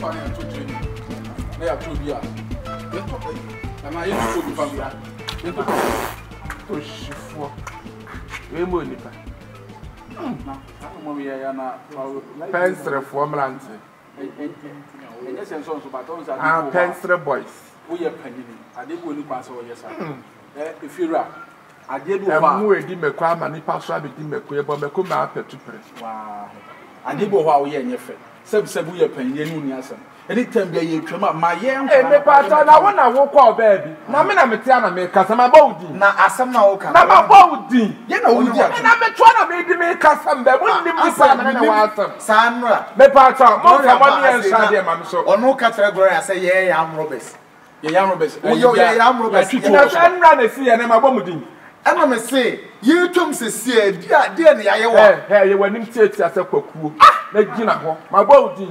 funny and to training. They are to be a and I used to be family. To shift we money. Pencil formula. Pencil boys. We are penny. I did go to pass over yes. If you're I did me crime and pass rabbit in the queer, but me come out to press. Wow. I did go how we are in your friend. Said we are penny in answer. Anytime they come up, my young pastor, I want to walk out, baby. Now, I'm a Tiana maker, I'm a body. Now, I somehow come up body. You know, and I'm trying to make the maker some that wouldn't be Sandra, the pastor, more than 1 year, Sadia, I'm so. Or no category, I say, yeah, I'm Robbers. Yeah, I'm Robbers. Oh, yeah, I'm Robbers. I'm running, see, and I'm a woman. And I'm say, you come to see, dear, I you went in church as a cook. Let Gina, my body.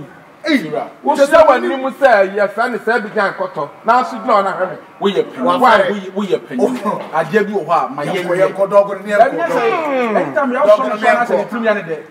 What is that when you say, yes, and it's every time cotton. Now she's not a hurry. We are penny. I give you what my young dog near. Anytime you're also to me any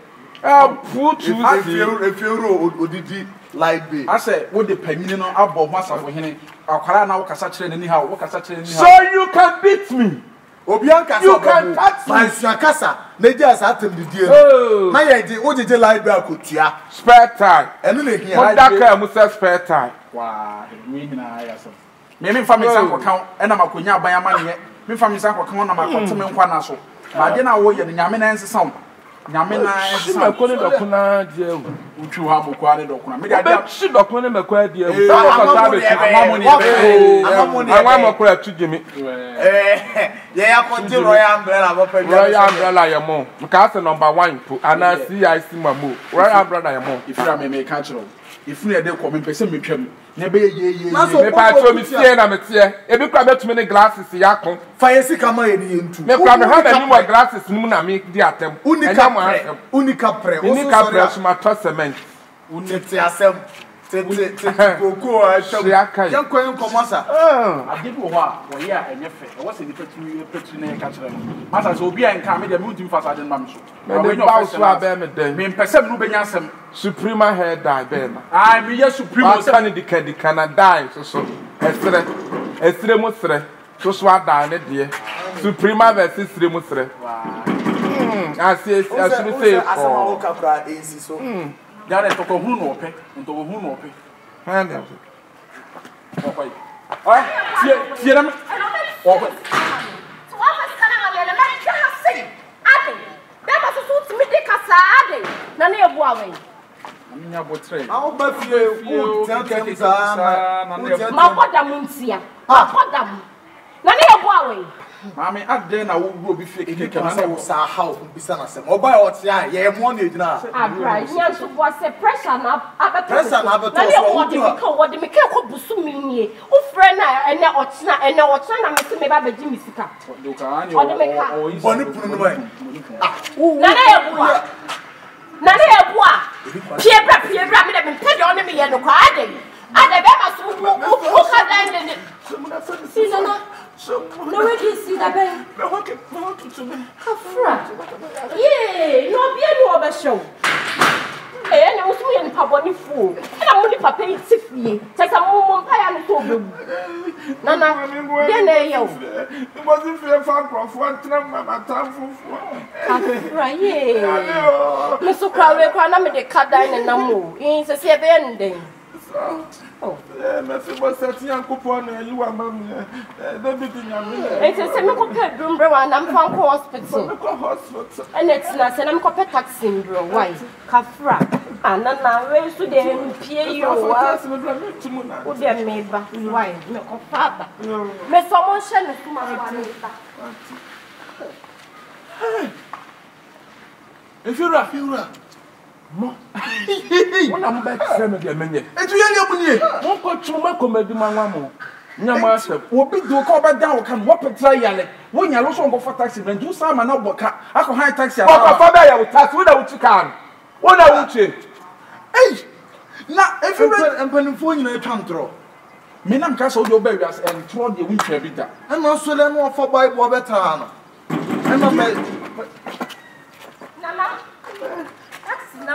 I'll put you if you did like me. I said, what the penny on above master for him. I'll cry now, Cassatrin, anyhow, what Cassatrin. So you can beat me. Obianka, you can touch my Sakasa. They just at him the deal. My idea, what did you like back with you? Spare time. And then here, I must have spare time. Wow, maybe from his uncle count, and I'm a cunya by a money. Me from his uncle count on my continent one also. I didn't know what the Yamina is some. Yamina is my colleague of Kuna, which you have acquired. Maybe I should not call him a quiet deal. I'm to Jimmy. Yeah, continue Royal Umbrella, your mom. Castle number 1, and I see my move. Royal Umbrella, your mom. If you are a catcher, if we are there, come and pay some mutual. Never ye, I'm every crab too many glasses, Yakon. Fire sick, I'm into. Never have any more glasses, Muna make the attempt. Unica press, my testament. Unica. I did what, yeah, and if I was in the petri catcher. Matters will be and come in the moon faster than Mamsu. Percent Suprema hair die, Ben. I be a supreme sanity can die, so Estremusre, so swat down it, dear. Suprema versus Remusre. I say, so. There is a who pay and to whom pay. Hand out. See them? So what was saying? That was a suit to me, Cassade. None of Wawing. I'll bet you Muncia. None of Wawing. Mammy, I then I will be fake. I was our house, Bissana. Or by what's yeah, money now. Yes, was a pressure up, a pressure up. What the mechanical Busumi, who friend and now Ochna and now Ochna, Mr. Mabba Jimmy Sika. Or the mechanic. Nana, Pierre, Rabbit, and Teddy on me and the card. And the Bama who had landed it. No, we can see that baby. Yea, no, be a over show. And I was me and Papa fool. And I'm only Papa 60. Take a moment, I am so Nana, it wasn't fair for one time, my time for right. Yeah, Mr. Crowley, I'm the cut down and no more. It's a 7 day. Oh, was that young coupon and you are mammy. It's a semi-compared room, and I'm from hospital. And it's not an uncompetax syndrome. Why? Kafra. And now, where should they pay you? Would they made why? No, father. May someone send it to my if you're a no. When I'm back, send me the menu. And you are not going to make a medimamo. Yamaster, what be do call back down? Can what a trial? When you're also go for taxi, and do some and not car. I can hire taxi. I will tax without you can. What I would say. Hey, now if you read and penny for you, I can't draw. Minam Castle, your babies and throw the winter bitter. And also learn more for by Bobetan. And I'm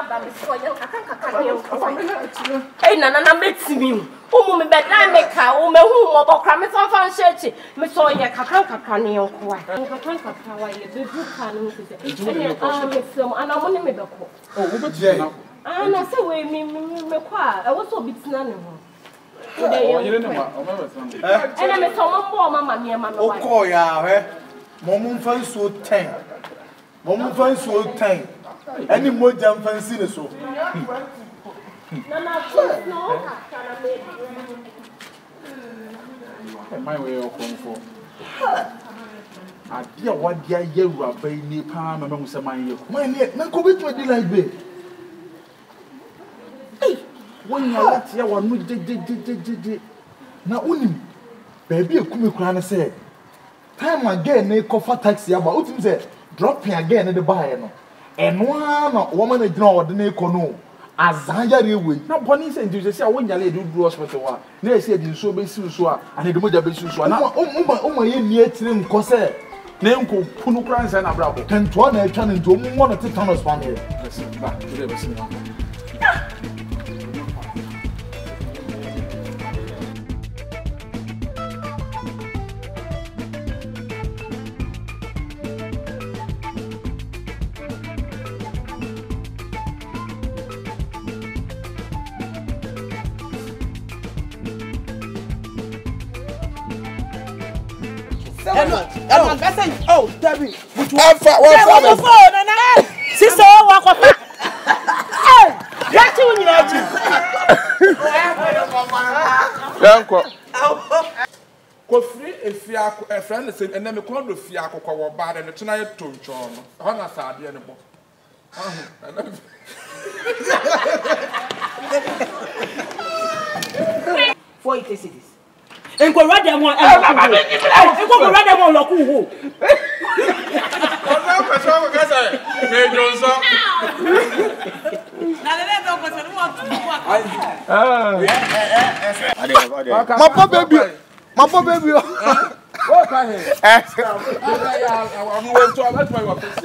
ba me so yen kaka ne yo. Hey nana metimi. Umu me beda me ka, o me hu mo bokra me so fan shechi. Me so yen kaka ne yo kwa. Kaka wa ye be buka no se. Ene me film ana mo ne me beko. Oh, wo be na. Na se we me kwa, e wo so bitina ne ho. Oh, you know what? Ene me so mo mbo mama me mama wa. Oko ya he. Momum fan so 10. Momum fan so 10. Any moja fancy ne so. Nana no. My way of home for. I dear what dear you are very near Palm among some my year. My near, na ko betu adi like be. Hey, when you let your one with the na unim. Baby, come cry say. Time again, they cover taxi about what say. Dropping again at the buyer no. And one woman ignore the nekono. Azanya rewe. Na boni se ndu se awon nyale do hospital wa. Na se di so be si so a ane de moja be si so na o ye ni etire nko se na nko punu kran se na brabo. Tento na etwa ne nto mo na tetanus fan here. Ba, do be si na. Oh, Debbie, which one for? What for? Nana, sister, walk up. Hey, get you in your Yanko. Kofri efia a friend said, and then me call the fiako kwa bad and tonight to John. Hana Sadia and bo. For it is. En ko rade mo en ko rade mo lo ku ho Ona ko so ko kasa me jonso na le do ko se mo tu my baby what ka he I'm going to let my office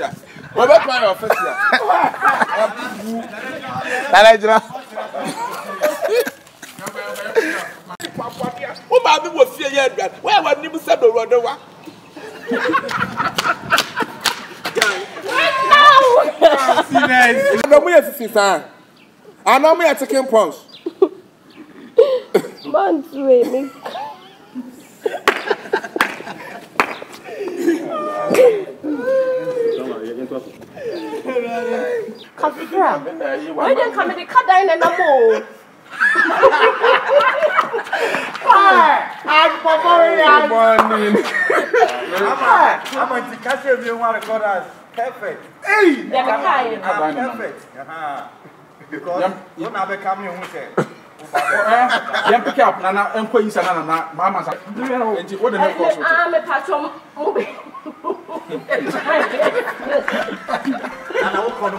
what my office o ba bi wo fie ye adwa where wa nim se do rodo wa no mo ye sisi san ana mo ye chicken pounds Man we me Kafra why don't come the cut down and mo I'm morning. I'm going to catch you want to call us perfect. Hey, perfect. Because you never come here with it. You pick up Nana and Queen Sana, Mamma. What the hell? I'm a patron movie. And I will call